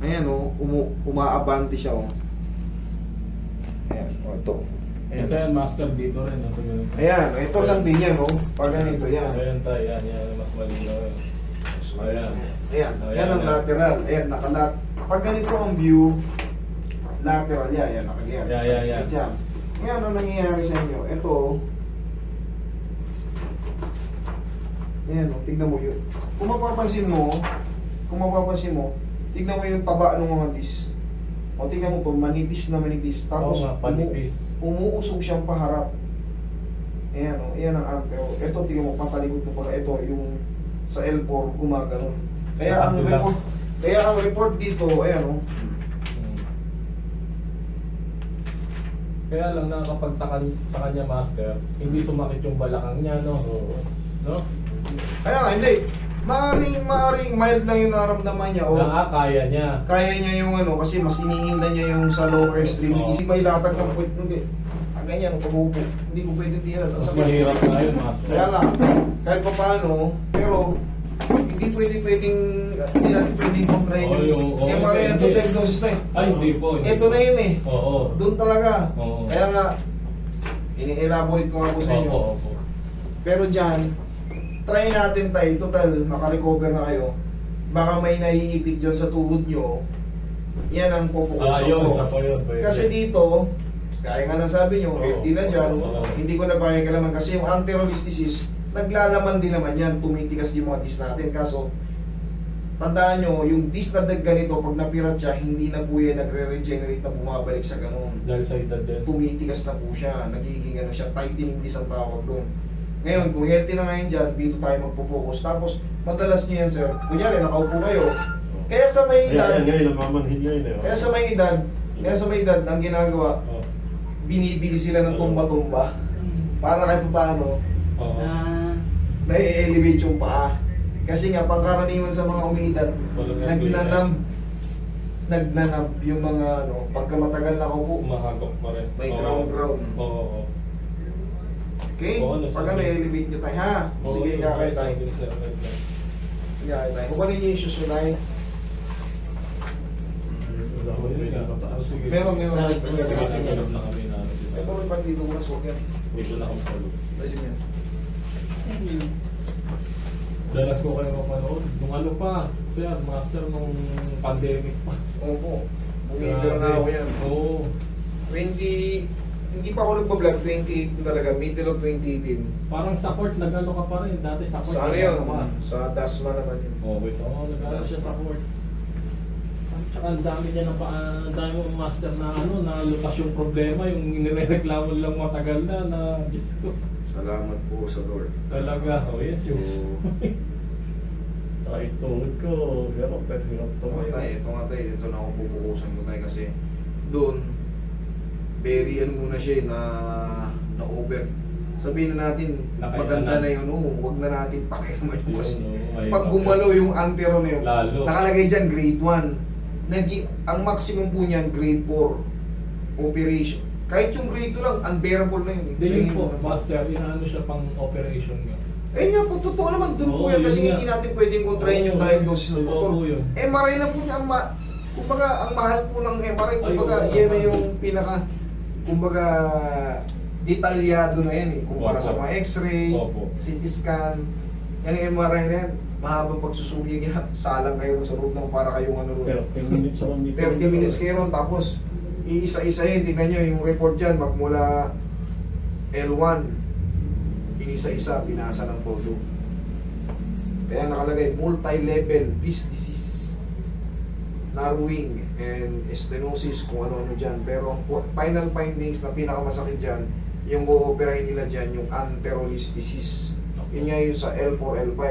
Ayan o, umaabante siya o. Ayan, o ito. Ayan. Ito yan, master dito rin. Sa ganito. Ayan, ito lang din yan o. Pag ganito yan. Ayan tayo, yan. Mas malinaw yan. Ayan. Ayan, Ayan, yan ang yan. lateral. Ayan, nakalat. Pag ganito ang view, lateral yan. Ayan, nakaganyan. Yeah. Diyan. Ayan, ano nangyayari sa inyo? Ito, ayan o, tignan mo yun. Kung mapapansin mo, tignan mo yung taba ng mga disc. O tignan mo to, manipis na manipis. Tapos, Oo nga, panipis. umuusog siyang paharap. Ayan o, ayan ang antero. Ito, tignan mo, patalikod mo pala. Ito, yung sa L4, gumagano. Kaya ang report dito, ayan o. Kaya lang nakakapagtaka sa kanya, master, hindi sumakit yung balakang niya, no? No? Kaya nga, hindi. Maaring mild lang yung nararamdaman niya. O, Kaya niya. kaya niya yung ano, kasi mas iniinda niya yung sa lower extremity. Kasi may latag ng puwet nung ganyan, pag-upo. Hindi ko pwede tiyan. Mas mahirap na yun, master. Kaya nga, kahit pa paano, pero hindi natin pwedeng kontrahin yung MRI na to diagnosis na eh. Ay, hindi po. Ito na yun eh. Oo. Doon talaga. Oo. Kaya nga, ini-elaborate ko nga po sa inyo. Opo. Pero dyan, try natin tayo, total, makarecover na kayo. Baka may naiipit dyan sa tuhod nyo, yan ang pupukusan Yun, ko. isa po yun. Kasi dito, kaya nga nang sabi nyo, Oo. healthy na dyan, Oo. hindi ko na pakikalaman kasi yung anterolisthesis, naglalaman din naman yan, tumitikas yung mga disc natin. Kaso, tandaan nyo, yung disc na ganito, pag napirat siya, hindi na po yan nagre-regenerate na bumabalik sa ganun. Dahil sa edad din. Tumitikas na po siya, nagiging ano siya, tightening disc ang tawag doon. Ngayon, kung healthy na ngayon dyan, dito tayo magpo-focus. Tapos, madalas nyo yan, sir. Kunyari, nakaupo kayo. Kaya sa may edad, kaya sa may edad, ang ginagawa, Oo. binibili sila ng tumba-tumba. Para kahit paano, Oo. may-elevate yung paa. Kasi nga, pangkaraniwan sa mga umiidad, nagnanab yung mga ano, pagka matagal na kaupo, Umahagok pa rin. may Oo. ground. Oo. Okay? Oo, Pag ano, elevate nyo tayo, ha? Sige, kakaya tayo. Kakaya tayo. Kukunin nyo yung shoes nyo tayo. Meron. Nakasalap na kami na ano si Ito rin pag dito muna suot yan. Dito na kami sa loob. Lasin yan. Dalas ko kayo mapanood. Nung ano pa, sir, master nung pandemic pa. Opo. Bumibira na ako yan. Oo. Hindi pa ako nagpa-vlog, 2018 talaga, middle of 2018. Parang support, nag-ano ka pa rin. Dati support. Sa ano yun? Sa Dasma naman yun. Oo, wait. Oo, nag-ano siya support. Tsaka ang dami niya ng ang dami mong master na ano, na lutas yung problema, yung nirereklamo lang matagal na Diyos ko. Salamat po sa Lord. Talaga, oh yes, yung Kahit tuhod ko, pero hirap to Ito nga tayo, ito na ako pupukusan ko tayo kasi doon, very ano muna siya na over. Sabihin na natin, Nakaya maganda na. na yun, wag na natin pakialaman yun kasi Ay, pag gumalaw yung antero na yun, lalo. nakalagay dyan grade 1. Ang maximum po niyan grade 4 operation. Kahit yung grade 2 lang, unbearable na yun. Hindi yun po, master, inaano siya pang operation nga. Eh nga po, totoo naman dun po Oo, yan yun kasi nga. hindi natin pwedeng kontrahin yung Oo, diagnosis ng totoo doktor. po yun. MRI lang po niya, kumbaga ang mahal po ng MRI, kumbaga Ay, oo, yan na tama. yung pinaka, kumbaga detalyado na yan eh. Kumpara Opo. sa mga x-ray, Opo. CT scan, yung MRI na yan, mahabang pagsusuri yan, salang kayo sa loob ng para kayong ano ron. 30 minutes ako dito. 30 minutes kayo ron, tapos iisa-isahin, tingnan nyo yung report dyan, magmula L1, inisa-isa, binasa ng todo. Kaya nakalagay, multi-level disc disease, narrowing, and stenosis, kung ano-ano dyan. Pero ang final findings na pinakamasakit dyan, yung o-operahin nila dyan, yung anterolisthesis. Yun nga yung sa L4, L5.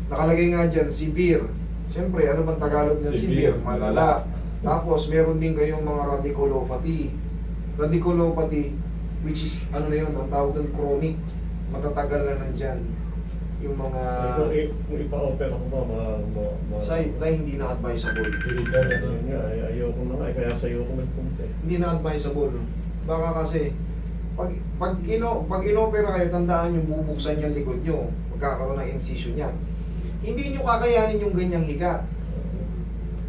Nakalagay nga dyan, severe. Siyempre, ano bang Tagalog ng severe? Malala. Tapos, meron din kayong mga radiculopathy. Radiculopathy, which is, ano na yun, ang tawag ng chronic. Matatagal na nandyan. Yung mga... Kung ipa-opera ko ba, Tayo, hindi na advisable. Ayun nga, ayoko na nga, kaya sa'yo ko nagpunta eh. Hindi na advisable. Baka kasi, pag inopera kayo, tandaan yung bubuksan yung likod nyo. Magkakaroon ng incision yan. Hindi nyo kakayanin yung ganyang higa.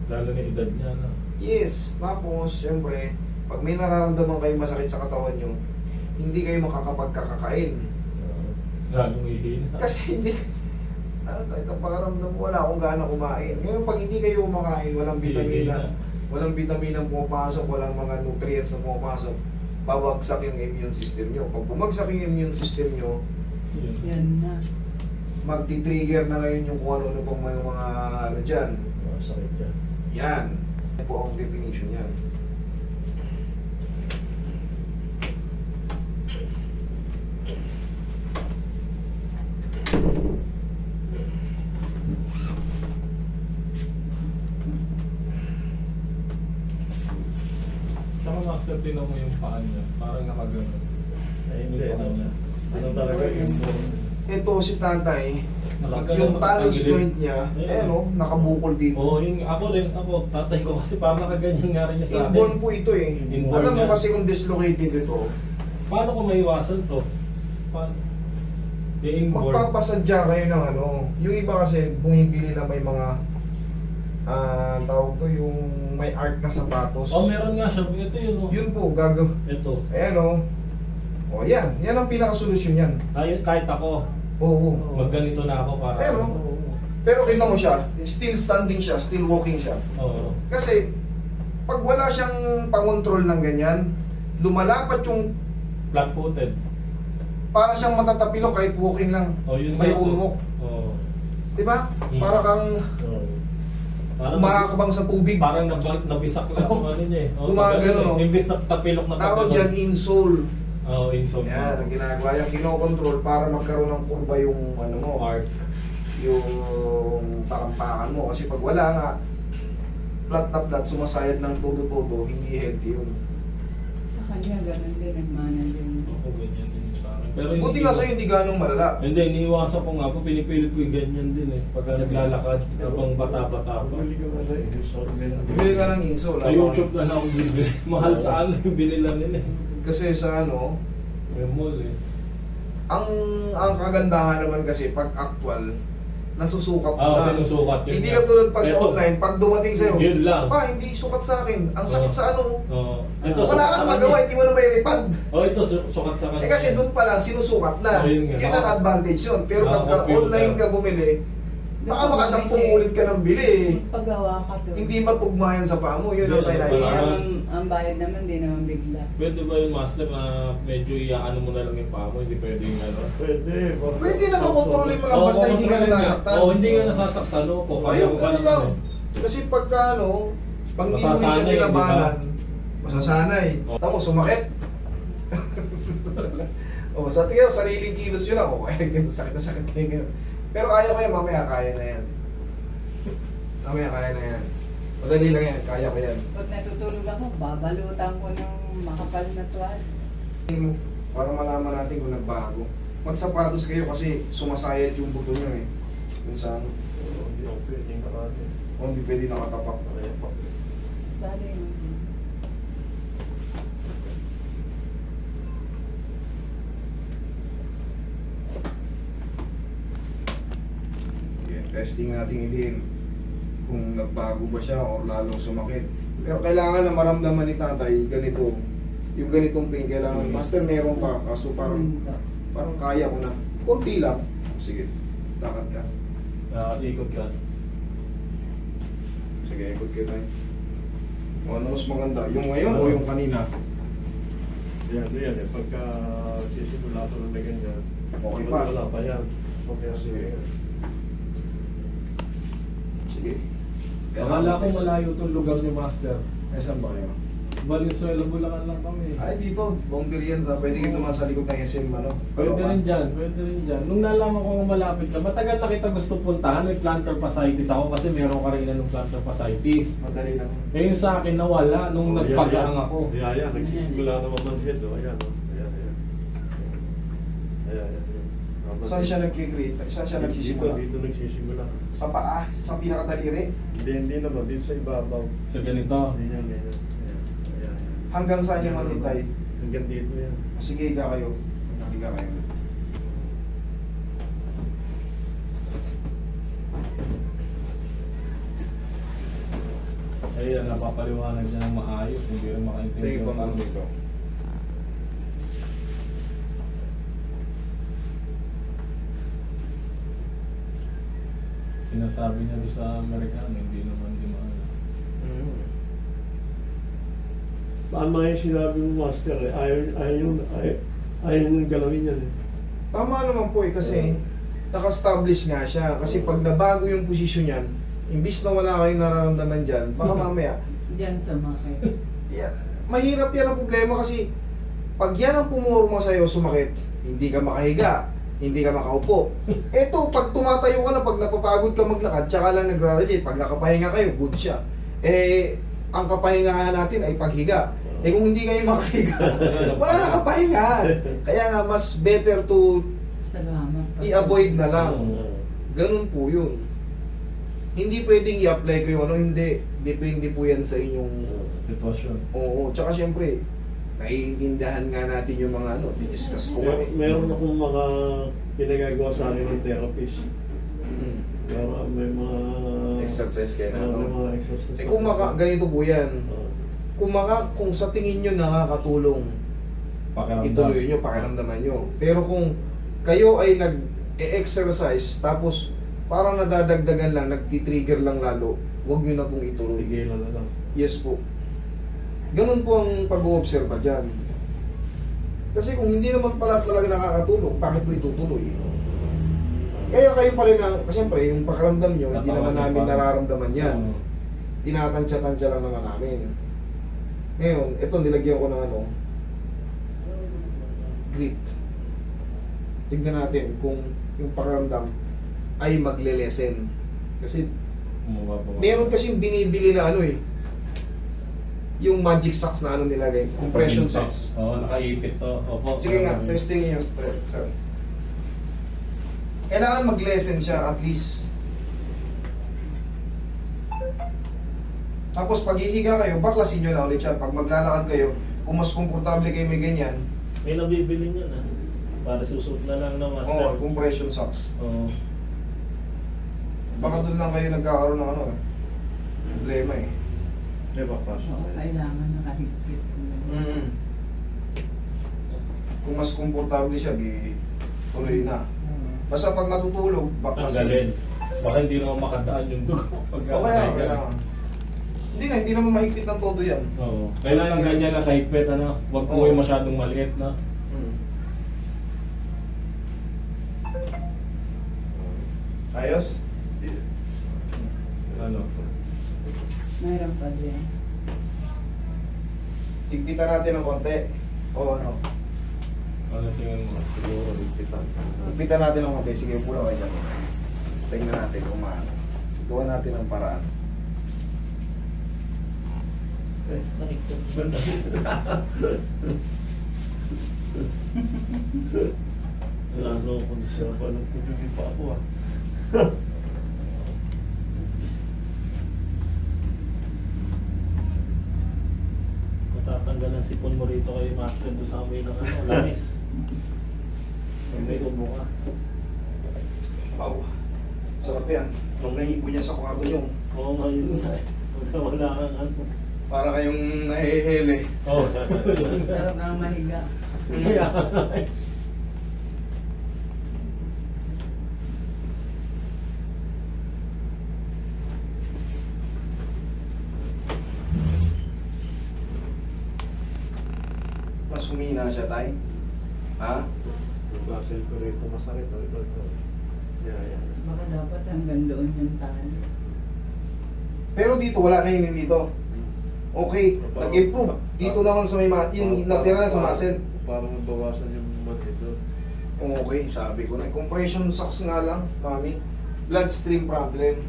Lalo na edad niya, no? Yes, tapos, syempre, pag may nararamdaman kayong masakit sa katawan nyo, hindi kayo makakapagkakakain. Lalong ihina. Kasi hindi, sakit ang pakaramdam mo, wala akong gana kumain. Ngayon, pag hindi kayo kumakain, walang vitamina, walang vitamina ang pumapasok, walang mga nutrients na pumapasok, babagsak yung immune system nyo. Pag bumagsak yung immune system nyo, Yun. Yan na. magti-trigger na ngayon yung kung ano-ano pang mga ano dyan. Sakit yan. Yan. Yan po ang definition yan. Tsaka master, tinan mo yung paa niya. Parang nakagano. Ay, hindi. Yung paa niya. Ano talaga yung Ito si tatay, Nakagano, yung talus nakagilid. joint niya, Ayan. nakabukol dito. Oo, yung ako rin, tatay ko kasi parang nakaganyan nga rin niya sa akin. Inborn po ito eh. Inborn Alam mo yan. kasi kung dislocated ito, Paano ko maiwasan to? Paano? Yung inborn. magpapasadya kayo ng ano. Yung iba kasi bumibili na may mga tawag to yung may art na sapatos. Oh, meron nga siya. Ito yun, oh. Yun po, gagaw. Ito. Ayan o. O yan, yan ang pinakasolusyon yan. Ayun, kahit ako, Oo. magganito na ako para... Pero, pero kita mo siya, still standing siya, still walking siya. Oo. Kasi, pag wala siyang pangontrol ng ganyan, lumalapat yung, Flat-footed. para siyang matatapilok kahit walking lang. Oh, yun May nga po. unwalk. Oo. Di ba? Hmm. Para kang Parang umakakabang sa tubig. Parang nabisak lang yung ano niya eh. Oh, Gumagano, no? Imbis na tapilok na Tawag dyan insole. Oo, insult. Yan, ang ginagawa yan, kinokontrol para magkaroon ng kurba yung ano mo, Arc. yung tarampakan mo. Kasi pag wala nga, flat na flat, sumasayad ng todo-todo, hindi healthy yun. Sa kanya, ganun din. Nagmana din. Ako ganyan din sa akin. Pero Buti nga sa'yo, hindi ganong malala. Hindi, iniiwasan ko nga po. Pinipilit ko yung ganyan din eh. Pagka naglalakad, habang bata-bata pa. Bumili ka na eh. Bumili ka ng insole. Sa YouTube na lang ako bibili. Mahal sa ano yung binila nila eh. Kasi sa ano, May mall eh. ang kagandahan naman kasi pag actual, nasusukat mo Ah, na. sinusukat yun. Hindi nga. ka tulad pag sa Ito. online, pag dumating sa'yo, Yun lang. pa, hindi sukat sa akin. Ang sakit Oo. sa ano, Oo. wala sukat kang sa magawa, kanya. hindi mo na may repad. Oh, ito sukat sa kanya. Eh kasi doon pala, sinusukat na. Oh, yun nga. Yun ang advantage yun. Pero pagka Computer. online ka bumili, baka makasampung ulit ka ng bili. Paggawa ka to. Hindi matugmayan sa paa mo, yun ang Hindi, kailangan. wala. Ang bayad naman, di naman bigla. Pwede ba yung master na medyo iaano mo na lang yung paa mo? Hindi pwede yung ano? Pwede. Pwede na makontrolin mo lang basta hindi ka nasasaktan. Oo, hindi ka nasasaktan. No? Po, kaya Ayun, ko pa ganun naman lang. eh. Kasi pagka ano, pag hindi mo siya Masasanay, nilabanan, di masasanay. Oh. Tapos sumakit. O, sa tingin, sariling kilos yun ako. Kaya sakit na sakit na yun. Pero kaya ko yan, mamaya kaya na yan. Mamaya kaya na yan. Madali lang yan, kaya ko yan. Pag natutulog ako, babalutan ko ng makapal na tuwal. Para malaman natin kung nagbago. Magsapatos kayo kasi sumasayad yung buto nyo eh. Yung sa ano. Hindi ako pwedeng karate. O hindi pwede nakatapak. Bali yun. Okay, testing natin din kung nagbago ba siya o lalong sumakit. Pero kailangan na maramdaman ni tatay ganito. Yung ganitong pain kailangan. Master, meron pa. Kaso parang kaya ko na. Kunti lang. Sige, lakad ka. Ikot ka. Sige, ikot ka tayo. O, ano mas maganda? Yung ngayon o yung kanina? Yan eh. Pagka sisimula ko na ganyan. Okay pa. Wala pa yan. Okay, Sige. Sige. Akala ko malayo itong lugar niyo, master. Ay, saan ba kayo? Valenzuela, Bulacan lang kami. Ay, dito. Boundary yan sa pwede kayo sa likod ng SM, ano? Pwede rin dyan, pwede rin dyan. Nung nalaman ko kung malapit ka, matagal na kita gusto puntahan, may plantar fasciitis ako kasi meron ka rin ng plantar fascitis. Madali lang. Eh yung sa akin nawala nung nagpagaang ako. Yan. Nagsisimula naman ng head. Ayan. Ayan. Saan siya nag-create? Saan siya nagsisimula? Dito nagsisimula. Sa paa? Sa pinakadaliri? Hindi naman. Dito sa ibabaw. So ganito. Ganyan. Ayan. Hanggang saan yung matitay? Hanggang dito yan. Sige, higa kayo. Higa kayo. Ay, napapaliwanag niya ng maayos, hindi rin makaintindi yung tao. Sinasabi niya doon sa Amerikano, hindi naman di maano. Tama yung sinabi mo, Master. Eh. Ayaw yung galawin yan. Eh. Tama naman po kasi naka-establish nga siya. Kasi pag nabago yung posisyon niyan, imbis na wala kayong nararamdaman dyan, baka mamaya, Diyan sumakit. yeah, mahirap yan ang problema kasi pag yan ang pumurma sa'yo sumakit, hindi ka makahiga, hindi ka makaupo. Eto, pag tumatayo ka na, pag napapagod ka maglakad, tsaka lang nagra-radiate, pag nakapahinga kayo, good siya. Eh, ang kapahingahan natin ay paghiga. Eh kung hindi kayo makahiga, wala na kapahingahan. Kaya nga, mas better to Salamat. i-avoid na lang. Oo. Ganun po yun. Hindi pwedeng i-apply ko yung ano, hindi. Depende po yan sa inyong... Sitwasyon. Oo, tsaka syempre, naiintindihan nga natin yung mga ano, discuss ko nga eh. Meron akong mga pinagagawa sa akin ng therapist. Mm. May mga... Exercise kayo na, May no? mga exercise. Eh kung ganito po yan, Oo. kung sa tingin nyo nakakatulong, Pakiramdam. ituloy nyo, pakiramdaman nyo. Pero kung kayo ay nag-exercise, tapos parang nadadagdagan lang, nagtitrigger lang lalo, huwag nyo na pong ituloy. Tigilan na lang. Yes po. Ganun po ang pag-oobserba dyan. Kasi kung hindi naman pala talaga nakakatulong, bakit po itutuloy? Kaya kayo pa rin ang, siyempre, yung pakiramdam nyo, hindi naman namin nararamdaman yan. Oo. Tinatansya-tansya lang naman namin. Ngayon, ito nilagyan ko ng ano, grit. Tignan natin kung yung pakiramdam ay magle-lessen. Kasi Bumababa. meron kasing binibili na ano eh, yung magic socks na ano nilagay, compression socks. Oo, nakaipit to. Opo. Sige nga, testing nyo, sir. Kailangan mag-lessen siya at least. Tapos pag hihiga kayo, baklasin nyo na ulit siya. Pag maglalakad kayo, kung mas komportable kayo may ganyan, May nabibili niya na. Para susuot na lang ng master. compression socks. Oo. Baka doon lang kayo nagkakaroon ng ano, problema eh. Diba, pasok Oo, na yan. kailangan nakahigpit. Mm. Kung mas komportable siya, di tuloy na. Oo. Basta pag natutulog, baklasin. Tanggalin. Baka hindi naman makadaan yung dugo. Pag O kaya, kailangan. Hindi naman mahigpit ng todo yan. Oo. Kailangan ganyan na kahigpit, ano? Huwag po Oo. yung masyadong maliit, na. Mm. Ayos? Ano? Mayroon pa din. Higpitan natin ng konti. O ano? Ano tingin mo? Siguro, ligpitan. Higpitan natin ng konti. Sige, pula kayo dyan. Tingnan natin kung maano. Gawa natin ang paraan. Eh, Lalo ko sa nagtutubig pa ako ah. matatanggal ang sipon mo rito kay Master doon sa amoy ng ano, langis. Pag may ubo ka. Wow. Sarap yan. Nung naiipon niya sa kwarto nyo, Oo nga yun nga. Pagka wala kang ano. para kayong nahihili. Oo. Sarap ng mahiga. Kaya, Mas humina siya, tay. Ha? Yung muscle ko rito masakit. Ito. Yan. Baka dapat hanggang doon yung tali. Pero dito, wala na yun dito. Okay, nag-improve. Dito naman sa may yung natira na sa muscle. Parang nabawasan yung manhid doon. Okay, sabi ko na. Compression socks nga lang, mami. Bloodstream problem.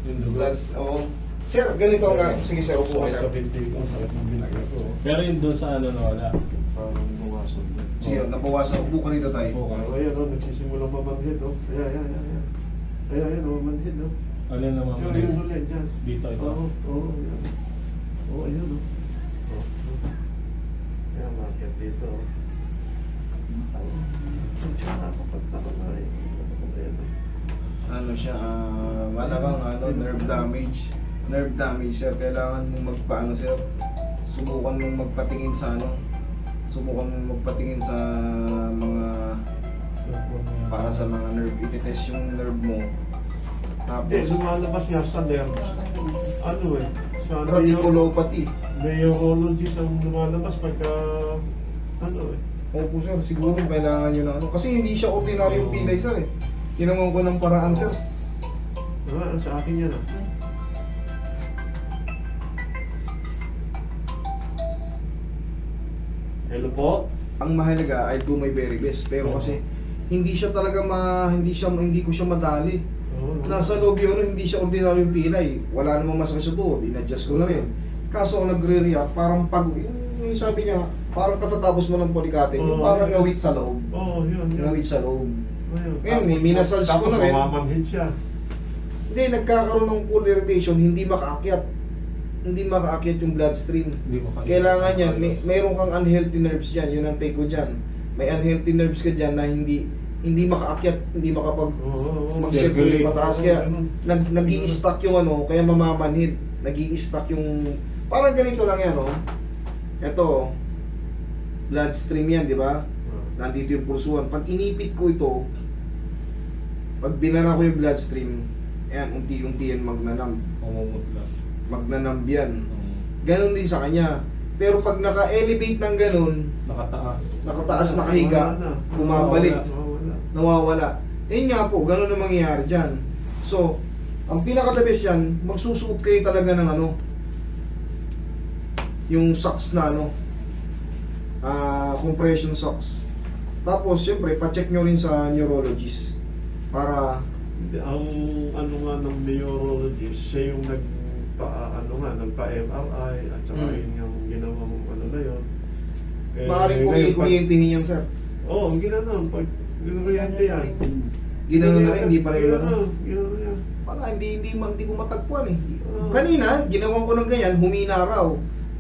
yung dugo. Oo. Sir, ganito nga. Sige, sir, upo ka, Sakit sir. sa binti ko, sakit ng binti ko. Pero yun doon sa ano na wala. Parang nabawasan doon. Sige, nabawasan. Upo ka rito, tay. Okay. Ayan o, nagsisimulang mamanhid o. Ayan o, manhid o. Ano naman mo Yung ulit dyan. dito ito. Oo, ayan. Oo, ayan o. Ayan, market dito o. Diyan na ako pagtaka na eh. Ayan o. Ano siya, malamang nerve damage. nerve damage, sir. Kailangan mong magpaano, sir. Subukan mong magpatingin sa ano. Subukan mong magpatingin sa mga para sa mga nerve. Ititest yung nerve mo. Hindi, Tapos, lumalabas nga sa nerves. Ano eh, sa radiculopathy. neurologist ang lumalabas pagka, ano eh. Opo, sir. Siguro kailangan nyo na ano. Kasi hindi siya ordinaryong pilay, sir eh. Ginawa ko ng paraan, sir. Sa akin yan ah. Hello po? Ang mahalaga, I do my very best. Pero kasi, hindi siya talaga hindi ko siya madali. Nasa loob yun, hindi siya ordinaryong pilay. Wala namang masakit sa tuhod, in-adjust ko na rin. Kaso ang nagre-react, parang yung sabi niya, parang katatapos mo ng polikatin, yung parang ngawit sa loob. Oo, yun. Ngawit sa loob. Ngayon, Ngayon, minasage ko na rin. Tapos mamamanhid siya. Hindi, nagkakaroon ng pool irritation, hindi makaakyat. Hindi makaakyat yung bloodstream. Hindi mo kaya. Kailangan yan, mayroon kang unhealthy nerves dyan, yun ang take ko dyan. May unhealthy nerves ka dyan na hindi makaakyat, hindi makapag mag-circulate pataas, kaya nag-i-stack yung ano, kaya mamamanhid, nag-i-stack yung, parang ganito lang yan, oh. Ito, bloodstream yan, di ba? Nandito yung pulsuhan. Pag inipit ko ito, pag binara ko yung bloodstream, ayan, unti-unti yan magnanamb. Pamumutla. Magnanamb yan. Ganon din sa kanya. Pero pag naka-elevate ng ganon, nakataas, nakahiga, bumabalik, nawawala. Yun nga po, ganon ang mangyayari dyan. So, ang pinaka-the best yan, magsusuot kayo talaga ng ano, yung socks na ano, compression socks. Tapos, syempre, pa-check nyo rin sa neurologist para Ang ano nga ng neurologist, siya yung nagpa-MRI at saka yun yung ginawang ano na yun. maaaring kuryente niyan, sir. Oo, ang ginanong. Pag kuryente yan. Ginawa na rin, hindi pa rin ano. Ginanong yan. Wala, hindi ko matagpuan eh. Kanina, ginawan ko ng ganyan, humina raw.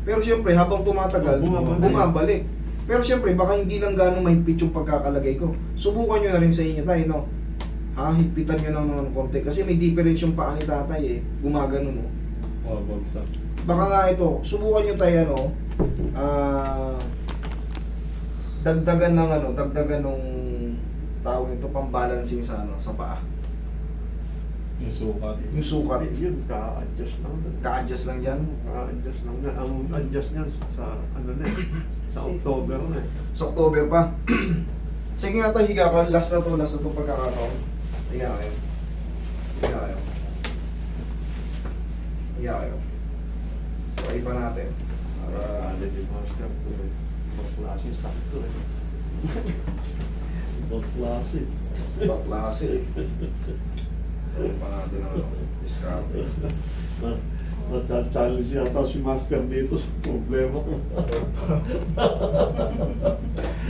Pero syempre, habang tumatagal, bumabalik. Pero syempre, baka hindi lang gano'ng mahigpit yung pagkakalagay ko. Subukan nyo na rin sa inyo tayo, no? Higpitan nyo ng mga konti. Kasi may difference yung paa ni tatay eh. Gumagano, no? Bagsak. Baka nga ito, subukan nyo tayo, no? Dagdagan ng tawag nito, pang-balancing sa sa paa. Yung sukat. Yung sukat. Yun, ka-adjust lang. Ka-adjust lang dyan. Ka-adjust lang na. Ang adjust niyan sa ano na eh. Sa October na eh. Sa October pa. Sige nga tayo, higa ka. Last na to pagkakataon. Higa kayo. Higa kayo. Higa kayo. So, iba natin. Para, Kali di master ko eh. Ibang klase sakto eh. Ibang klase. ibang klase. Iba natin ang discount. Challenge yata si master dito sa problema ko.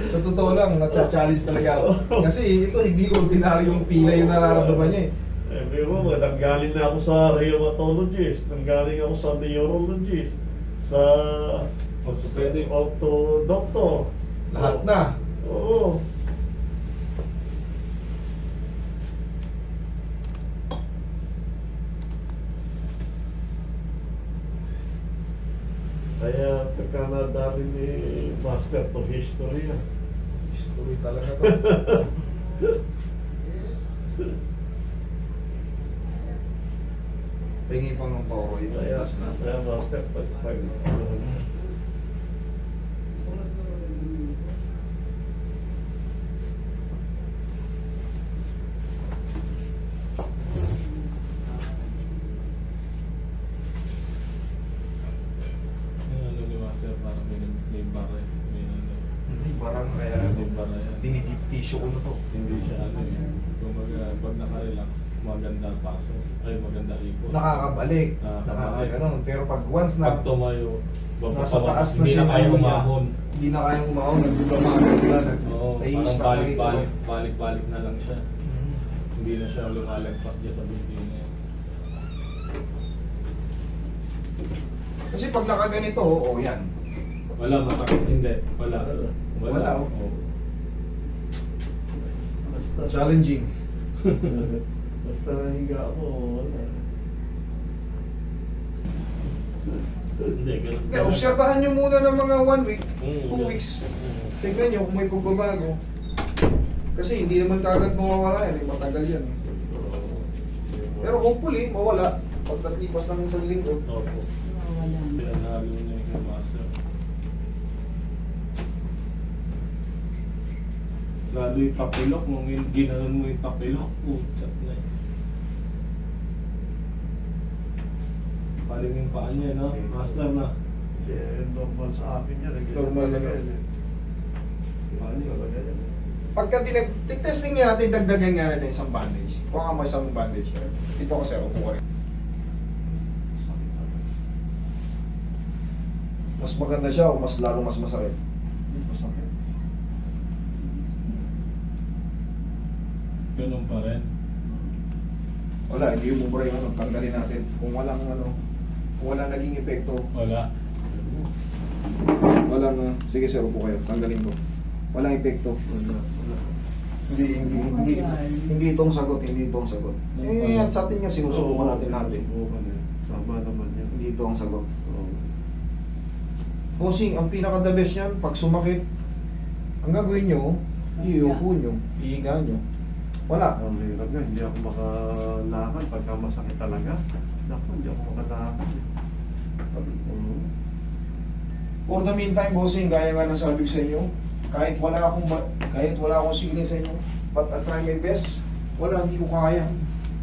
Sa totoo lang, na-challenge talaga ako. Kasi ito, hindi ordinary yung pilay yung nararamdaman niya eh. Pero nanggaling na ako sa rheumatologist, nanggaling ako sa neurologist, sa Orthopedic. doctor. Lahat na. Oo. Kaya pagka nadali ni Master to history yan. History talaga to. Pingi pang ng power yung last na. Kaya Master, pag Yung ano ni Master, parang may bara. May ano. Parang kaya May bara yan. dinidip tissue ko na to. Hindi siya ano eh. Kumbaga, pag naka-relax, maganda paso. Ay, maganda ikot. Nakakabalik. Nakakabalik. Nakakaganon. Pero pag once na Pag tumayo, nasa taas na hindi siya na kaya yung ulo niya. umahon. Hindi na kayang umahon, nagbublamagan na. Oo, parang Nai-stuck na rito. balik-balik na lang siya. Hindi na siya lumalagpas dyan sa binti niya. Kasi pag nakaganito, oo yan. Wala, masakit hindi. Wala. Wala, oh. Oo. basta Challenging. basta nahiga ako, wala. Hindi, ganun. Kaya obserbahan nyo muna ng mga 1 week, Mm, 2 ganun. weeks. Tignan nyo kung may pagbabago. Kasi hindi naman kagad mawawala yan, matagal yan. Pero hopefully, mawala. Pagkatipas ng isang linggo. Opo. Wala. Pinanalo niya yung master. Lalo yung tapilok, nung ginanon mo yung tapilok, puchat na yun. Paling yung paa niya, no? Master na. Normal sa akin yan. Normal na yan. Paling talaga yan. Pagka testing nga natin, dagdagan nga natin isang bandage. Kuha ka mo isang bandage. Dito ko sir, upo ka rin. Mas maganda siya o mas lalo mas masakit? Masakit. Ganun pa rin. Wala, hindi yung mubra yung ano, tanggalin natin. Kung walang naging epekto, Wala. sige sir, upo kayo, tanggalin ko. Walang epekto. Hindi itong sagot. Sa atin nga sinusubukan natin lahat eh. Subukan eh. Tama naman yan. Hindi ito ang sagot. Oo. Bossing, ang pinaka-the best yan, pag sumakit, ang gagawin nyo, iupo nyo, ihiga nyo. Wala. Ang hirap nga, hindi ako makalakad pagka masakit talaga. Naku, hindi ako makalakad. Oo. For the meantime, bossing, gaya nga ng sabi ko sa inyo, kahit wala akong signal sa inyo, but I try my best, wala, hindi ko kaya.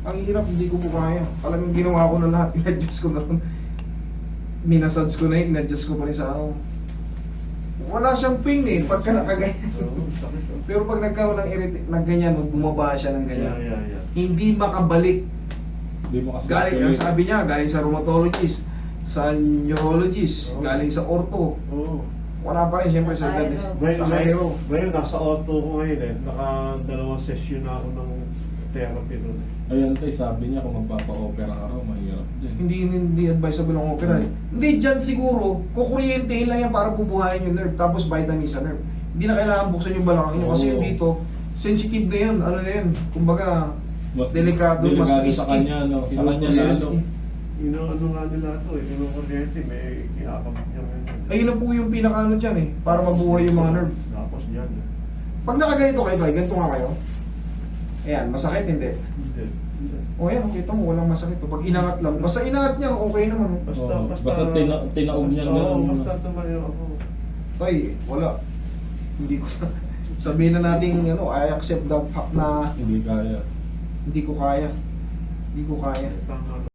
Ang hirap, hindi ko po kaya. Talagang ginawa ko na lahat, in-adjust ko na rin. Minasage ko na yun, in-adjust ko pa rin sa ano. Wala siyang pain eh, pagka nakaganyan. Oo, sakit. Oh. Pero pag nagkaroon ng ganyan, bumaba siya ng ganyan, Yeah. hindi makabalik. Hindi mo kasi Galing, ang sabi niya, galing sa rheumatologist, sa neurologist, galing sa ortho. Oo. Wala pa rin, siyempre sa Ngayon, ngayon, nasa auto ko ngayon eh. Naka-2 session na ako ng therapy nun eh. Ayun tayo, sabi niya kung magpapa-opera ka raw, mahirap din. Hindi advisable ang opera. Hindi, dyan siguro, kukuryentehin lang yan para bubuhayin yung nerve, tapos vitamin sa nerve. Hindi na kailangan buksan yung balakang nyo, kasi Oo. yung dito, sensitive na yan, ano na yan, kumbaga, Mas delikado, mas sa risky. kanya, no? Sa kanya Mas lalo. risky. Ano nga nila ito eh. Kinukuryente, may kinakabit niya ngayon. Ayun na po yung pinakaano dyan eh, para mabuhay yung mga nerve. Tapos dyan eh. Pag nakaganito kayo, ganito nga kayo. Ayan, masakit hindi. Hindi. O yan, kita mo, walang masakit. Pag inangat lang, basta inangat niya, okay naman. Oh. Basta tinaob niya ganun. Basta tumayo ako. Tay, wala. Hindi ko na. Sabihin na natin, I accept the fact na Hindi kaya. hindi ko kaya. Hindi ko kaya. Tama